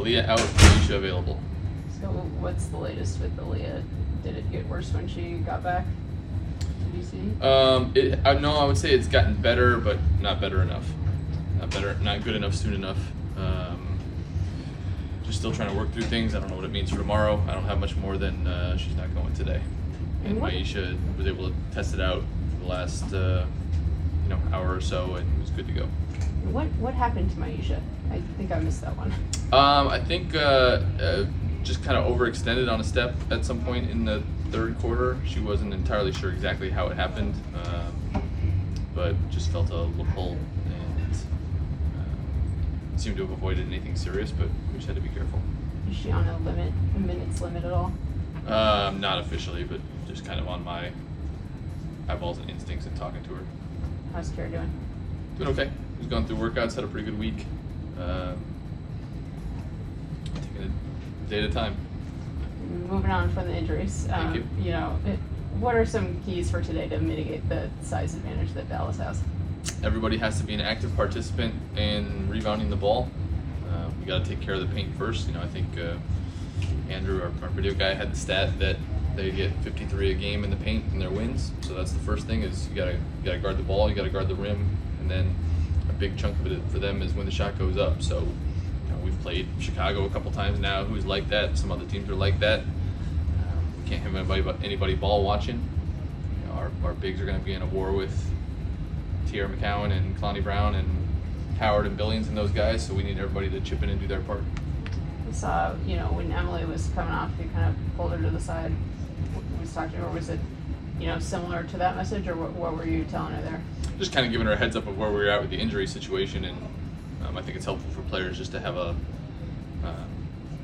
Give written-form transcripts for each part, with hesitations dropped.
Aaliyah out, Maisha available. So what's the latest with Aaliyah? Did it get worse when she got back? Did you see? No, I would say it's gotten better, but not better enough. Not good enough soon enough. Just still trying to work through things. I don't know what it means for tomorrow. I don't have much more than she's not going today. And Maisha was able to test it out for the last hour or so, and was good to go. What happened to Maisha? I think I missed that one. I think just kind of overextended on a step at some point in the third quarter. She wasn't entirely sure exactly how it happened, but just felt a little pull and seemed to have avoided anything serious, but we just had to be careful. Is she on a minutes limit at all? Not officially, but just kind of on my eyeballs and instincts and talking to her. How's Kara doing? Doing okay. She's gone through workouts, had a pretty good week. Taking it a day at a time. Moving on from the injuries. Thank you. What are some keys for today to mitigate the size advantage that Dallas has? Everybody has to be an active participant in rebounding the ball. We got to take care of the paint first. I think Andrew, our video guy, had the stat that they get 53 a game in the paint in their wins. So that's the first thing: is you gotta guard the ball, you gotta guard the rim, and then a big chunk of it for them is when the shot goes up. So we've played Chicago a couple times now, who's like that. Some other teams are like that. We can't have anybody ball watching. Our bigs are going to be in a war with Tierra McCowan and Kalani Brown and Howard and Billings and those guys. So we need everybody to chip in and do their part. We saw, when Emily was coming off, you kind of pulled her to the side. Was talking to her, or was it, similar to that message, or what were you telling her there? Just kind of giving her a heads up of where we were at with the injury situation, and I think it's helpful for players just to have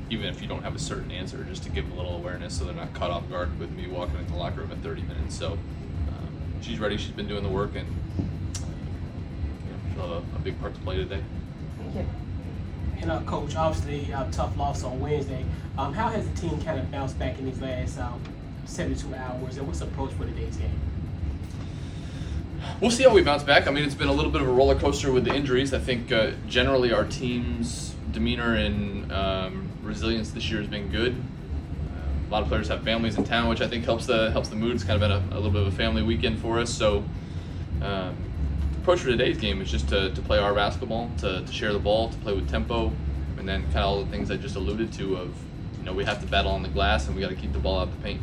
even if you don't have a certain answer, just to give them a little awareness so they're not caught off guard with me walking into the locker room at 30 minutes. So she's ready, she's been doing the work, and she'll have a big part to play today. Thank you. And Coach, obviously tough loss on Wednesday. How has the team kind of bounced back in these last 72 hours, and what's the approach for today's game? We'll see how we bounce back. I mean, it's been a little bit of a roller coaster with the injuries. I think generally our team's demeanor and resilience this year has been good. A lot of players have families in town, which I think helps the mood. It's kind of been a little bit of a family weekend for us. So the approach for today's game is just to play our basketball, to share the ball, to play with tempo, and then kind of all the things I just alluded to of, we have to battle on the glass and we got to keep the ball out of the paint.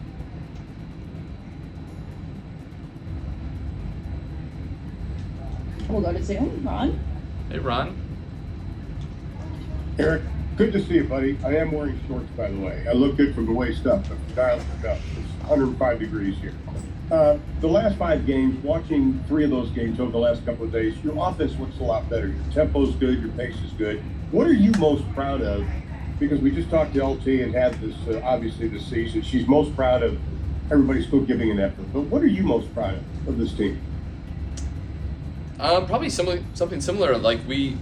We'll go to Zoom. Ron? Hey, Ron. Eric, good to see you, buddy. I am wearing shorts, by the way. I look good from the waist up, but from dial it up. It's 105 degrees here. The last 5 games, watching 3 of those games over the last couple of days, your offense looks a lot better. Your tempo's good, your pace is good. What are you most proud of? Because we just talked to LT and had this, obviously, this season. She's most proud of everybody still giving an effort. But what are you most proud of this team? Probably something similar. Like you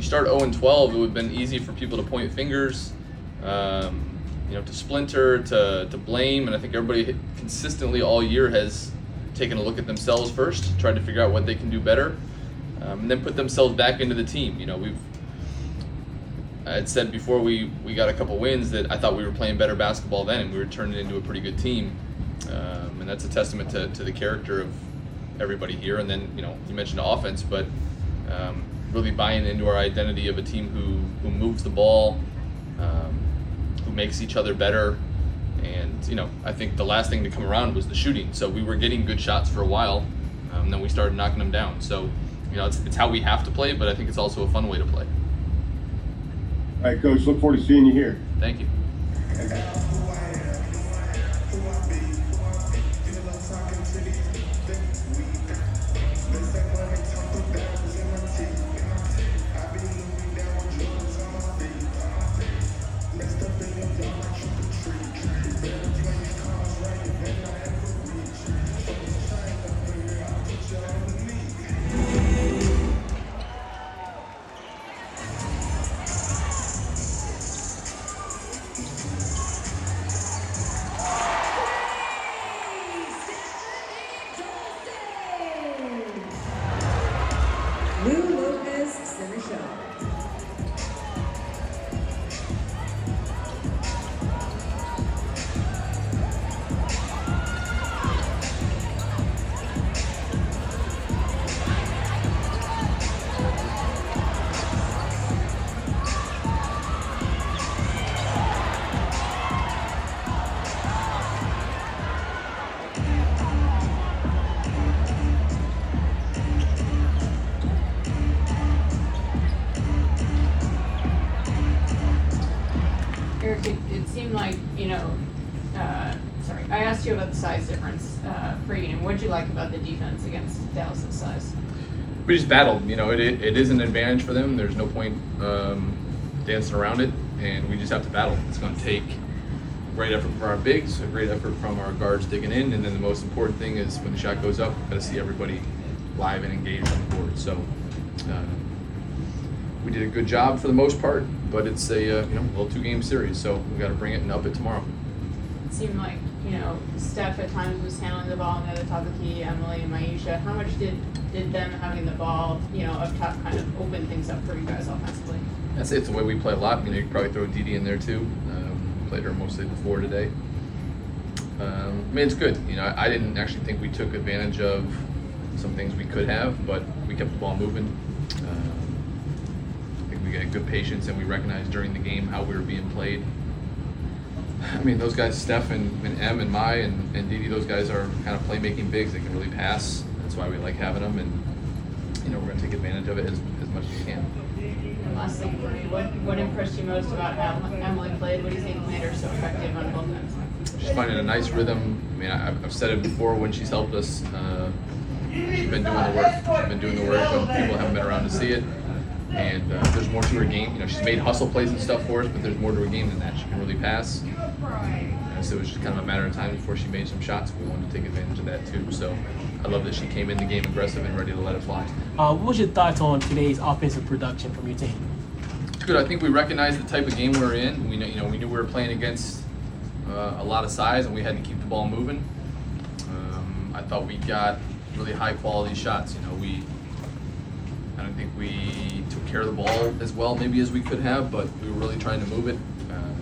start 0-12, it would have been easy for people to point fingers, to splinter, to blame, and I think everybody consistently all year has taken a look at themselves first, tried to figure out what they can do better, and then put themselves back into the team. I had said before we got a couple wins that I thought we were playing better basketball then, and we were turning into a pretty good team, and that's a testament to the character of everybody here. And then you mentioned offense, but really buying into our identity of a team who moves the ball, who makes each other better. And I think the last thing to come around was the shooting. So we were getting good shots for a while, and then we started knocking them down. So it's how we have to play, but I think it's also a fun way to play. All right, Coach, look forward to seeing you here. Thank you. Eric, it seemed like, I asked you about the size difference pregame. What did you like about the defense against Dallas's size? We just battled. It is an advantage for them. There's no point dancing around it, and we just have to battle. It's going to take great effort from our bigs, a great effort from our guards digging in, and then the most important thing is when the shot goes up, we've got to see everybody live and engaged on the board. So we did a good job for the most part, but it's a little 2-game series, so we got to bring it and up it tomorrow. It seemed like, Steph at times was handling the ball on the other top of the key, Emily and Maisha. How much did them having the ball, up top kind of open things up for you guys offensively? I'd say it's the way we play a lot. You could probably throw Didi in there too. Played her mostly before today. It's good. I didn't actually think we took advantage of some things we could have, but we kept the ball moving. I think we got good patience, and we recognized during the game how we were being played. Those guys, Steph and Em and Mai and Didi, those guys are kind of playmaking bigs. They can really pass. That's why we like having them, and we're going to take advantage of it as much as we can. And last thing for me, what impressed you most about how Emily played? What do you think made her so effective on both ends? She's finding a nice rhythm. I've said it before when she's helped us. She's been doing the work. She's been doing the work when people haven't been around to see it. And there's more to her game. She's made hustle plays and stuff for us, but there's more to her game than that. She can really pass. So it was just kind of a matter of time before she made some shots. We wanted to take advantage of that too. So I love that she came in the game aggressive and ready to let it fly. What was your thoughts on today's offensive production from your team? It's good. I think we recognized the type of game we're in. We knew we were playing against a lot of size, and we had to keep the ball moving. I thought we got really high quality shots. I don't think we took care of the ball as well maybe as we could have, but we were really trying to move it.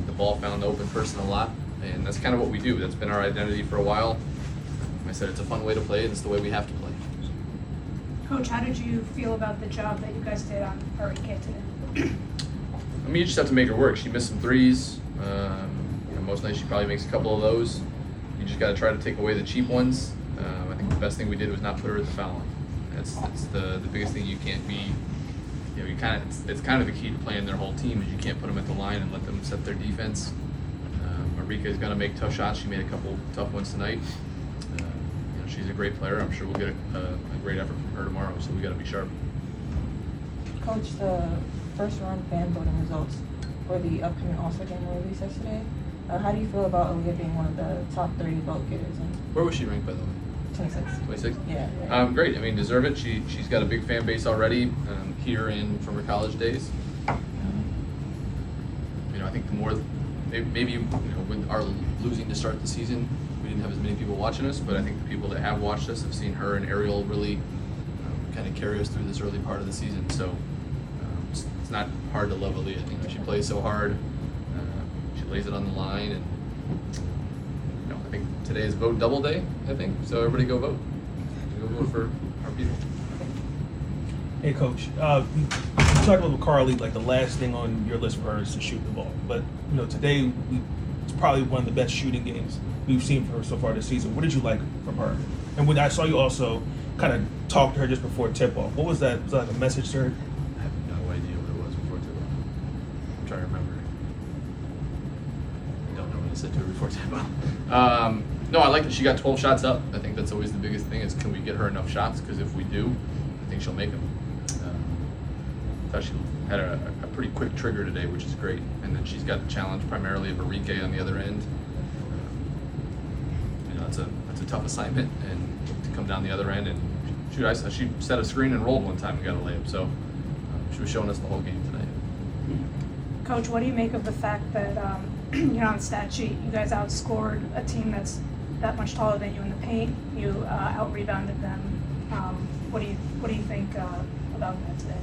The ball found the open person a lot, and that's kind of what we do. That's been our identity for a while. I said it's a fun way to play, and it's the way we have to play. Coach, how did you feel about the job that you guys did on Arike today? You just have to make her work. She missed some threes. Most nights she probably makes a couple of those. You just got to try to take away the cheap ones. I think the best thing we did was not put her at the foul line. That's the biggest thing. You can't be, it's kind of the key to playing their whole team is you can't put them at the line and let them set their defense. Arike is going to make tough shots. She made a couple tough ones tonight. She's a great player. I'm sure we'll get a great effort from her tomorrow, so we got to be sharp. Coach, the first round fan voting results for the upcoming All-Star game were released yesterday. How do you feel about Aaliyah being one of the top 30 vote getters? Where was she ranked, by the way? 26. 26? Yeah. Great. Deserve it. She's got a big fan base already here from her college days. I think the more, maybe with our losing to start the season, we didn't have as many people watching us, but I think the people that have watched us have seen her and Ariel really kind of carry us through this early part of the season. So it's not hard to love Aaliyah. She plays so hard. She lays it on the line, and I think today is vote double day. I think so. Everybody go vote. Go vote for our people. Hey, Coach. You talked about with Karlie, like the last thing on your list for her is to shoot the ball. But today it's probably one of the best shooting games we've seen from her so far this season. What did you like from her? And when I saw you also kind of talk to her just before tip-off, what was that? Was that like a message to her? I have no idea what it was before tip-off. I'm trying to remember. I don't know what I said to her before tip-off. No, I like that she got 12 shots up. I think that's always the biggest thing is can we get her enough shots? Because if we do, I think she'll make them. I thought she had a pretty quick trigger today, which is great. And then she's got the challenge primarily of Arike on the other end. That's a tough assignment, and to come down the other end and shoot. She set a screen and rolled one time and got a layup. So she was showing us the whole game tonight. Coach, what do you make of the fact that on the stat sheet you guys outscored a team that's that much taller than you in the paint? You out-rebounded them. What do you think about that today?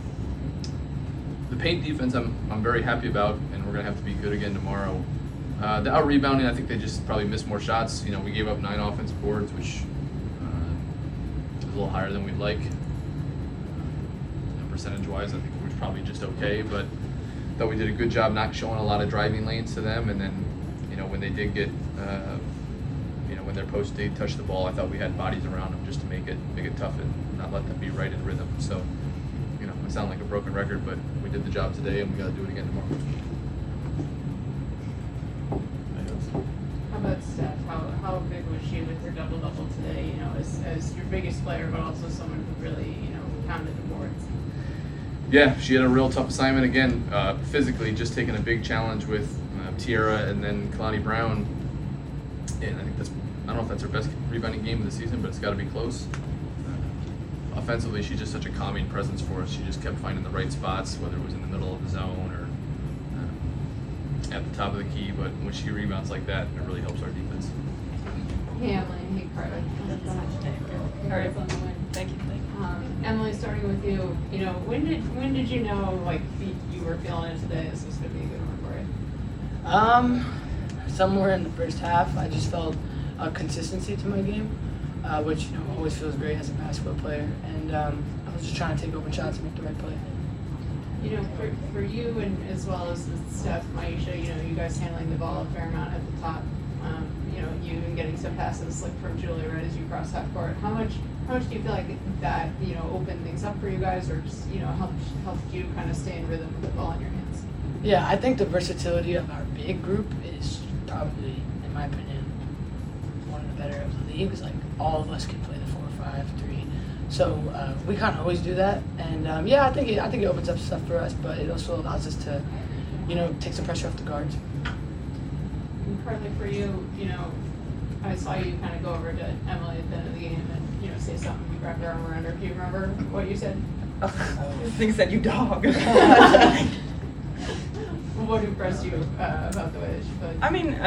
The paint defense I'm very happy about, and we're going to have to be good again tomorrow. The out-rebounding, I think they just probably missed more shots. We gave up 9 offensive boards, which is a little higher than we'd like. Percentage-wise, I think it was probably just okay, but I thought we did a good job not showing a lot of driving lanes to them. And then, when they did get, when their post did touch the ball, I thought we had bodies around them just to make it tough and not let them be right in rhythm. So, I sound like a broken record, but we did the job today, and we got to do it again tomorrow. career double-double today, you know, as your biggest player, but also someone who really, you know, pounded the boards. Yeah, she had a real tough assignment again, physically, just taking a big challenge with Tiara and then Kalani Brown. And I think I don't know if that's her best rebounding game of the season, but it's got to be close. Offensively, she's just such a calming presence for us. She just kept finding the right spots, whether it was in the middle of the zone or at the top of the key. But when she rebounds like that, it really helps our defense. Hey, Emily. Hey, Karlie. Congrats on the win. Thank you. Emily, starting with you, you know, when did you know, like, you were feeling it today, this was going to be a good one for you? Somewhere in the first half, I just felt a consistency to my game, which, you know, always feels great as a basketball player. And I was just trying to take open shots and make the right play. You know, for you and as well as Steph, Maisha, you know, you guys handling the ball a fair amount at the top. You know, you and getting some passes like from Julie right as you cross half court. How much do you feel like that, you know, opened things up for you guys, or just, you know, helped you kind of stay in rhythm with the ball in your hands? Yeah, I think the versatility of our big group is probably, in my opinion, one of the better of the leagues. Like, all of us can play the 4-5-3. So we kind of always do that. And yeah, I think it opens up stuff for us, but it also allows us to, you know, take some pressure off the guards. And Karlie, for you, you know, I saw you kind of go over to Emily at the end of the game and, you know, say something. You grabbed her arm around her. Do you remember what you said? Things said, "You dog." What impressed you about the way that she played? I mean,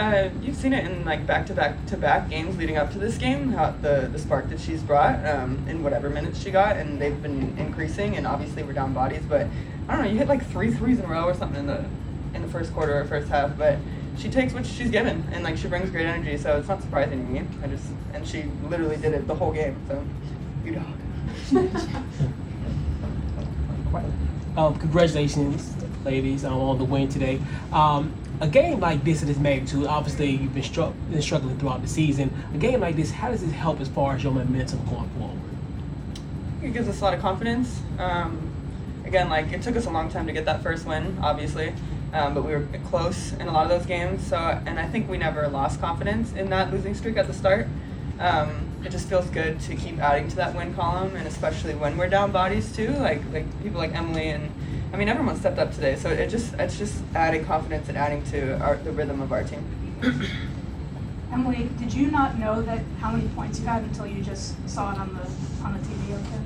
you've seen it in like back-to-back games leading up to this game, how the spark that she's brought in whatever minutes she got, and they've been increasing. And obviously we're down bodies, but I don't know. You hit like 3 threes in a row or something in the first quarter or first half, but she takes what she's given, and like she brings great energy. So it's not surprising to me. And she literally did it the whole game. So you dog. Congratulations, ladies, on the win today. A game like this at this magnitude, obviously you've been struggling throughout the season. A game like this, how does it help as far as your momentum going forward? It gives us a lot of confidence. Again, like it took us a long time to get that first win, obviously, but we were close in a lot of those games. So, and I think we never lost confidence in that losing streak at the start. It just feels good to keep adding to that win column, and especially when we're down bodies too, like people like Emily and I mean everyone stepped up today. So it's just adding confidence and adding to the rhythm of our team. Emily, did you not know that how many points you had until you just saw it on the TV? Okay.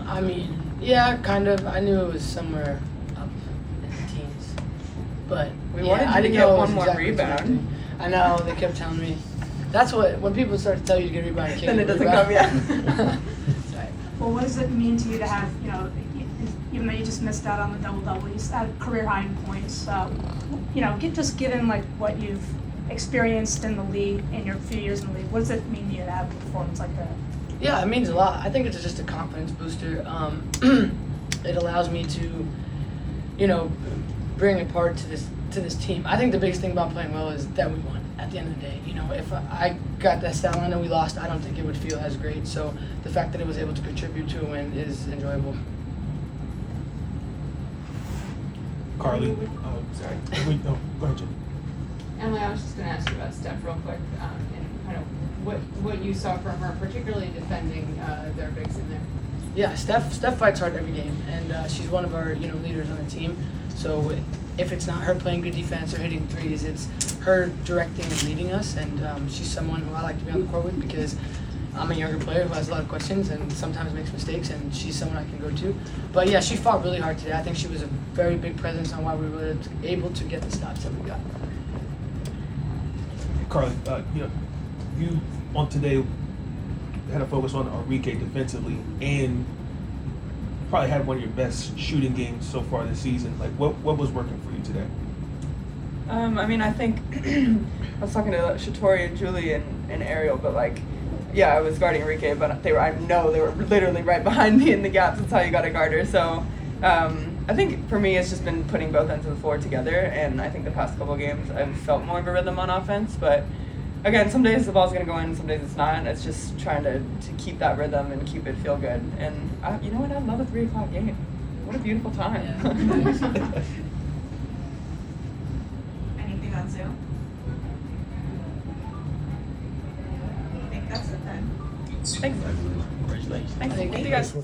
I mean, yeah, kind of. I knew it was somewhere up in the teens, but We yeah, wanted you I to didn't get know it one was more exactly rebound. I know, they kept telling me. That's what, when people start to tell you to get a rebound, you can't Then it get a doesn't rebound. come yet. Right. Well, what does it mean to you to have, you know, even though you just missed out on the double-double, you had career high in points, you know, just given like what you've experienced in the league in your few years in the league, what does it mean to you to have a performance like that? Yeah, it means a lot. I think it's just a confidence booster. It allows me to, you know, bring a part to this team. I think the biggest thing about playing well is that we won at the end of the day. You know, if I got that stat line and we lost, I don't think it would feel as great. So the fact that it was able to contribute to a win is enjoyable. Karlie, Sorry. no, go ahead, Jim. Emily, I was just going to ask you about Steph real quick, and kind of what you saw from her, particularly defending their bigs in there. Yeah, Steph fights hard every game, and she's one of our, you know, leaders on the team. So if it's not her playing good defense or hitting threes, it's her directing and leading us. And she's someone who I like to be on the court with because I'm a younger player who has a lot of questions and sometimes makes mistakes, and she's someone I can go to. But yeah, she fought really hard today. I think she was a very big presence on why we were able to get the stops that we got. Karlie, you know, you on today had a focus on Arike defensively, and probably had one of your best shooting games so far this season. Like, what was working for you today? I mean, I think I was talking to Shatori and Julie and Ariel, but like, yeah, I was guarding Arike, but I know they were literally right behind me in the gaps. That's how you got to guard her. So I think for me, it's just been putting both ends of the floor together, and I think the past couple of games I've felt more of a rhythm on offense. But again, some days the ball's going to go in, some days it's not. It's just trying to keep that rhythm and keep it feel good. And you know what? I love a 3 o'clock game. What a beautiful time. Yeah. Anything on Zoom? Thanks. Congratulations. Thanks. Thank you guys.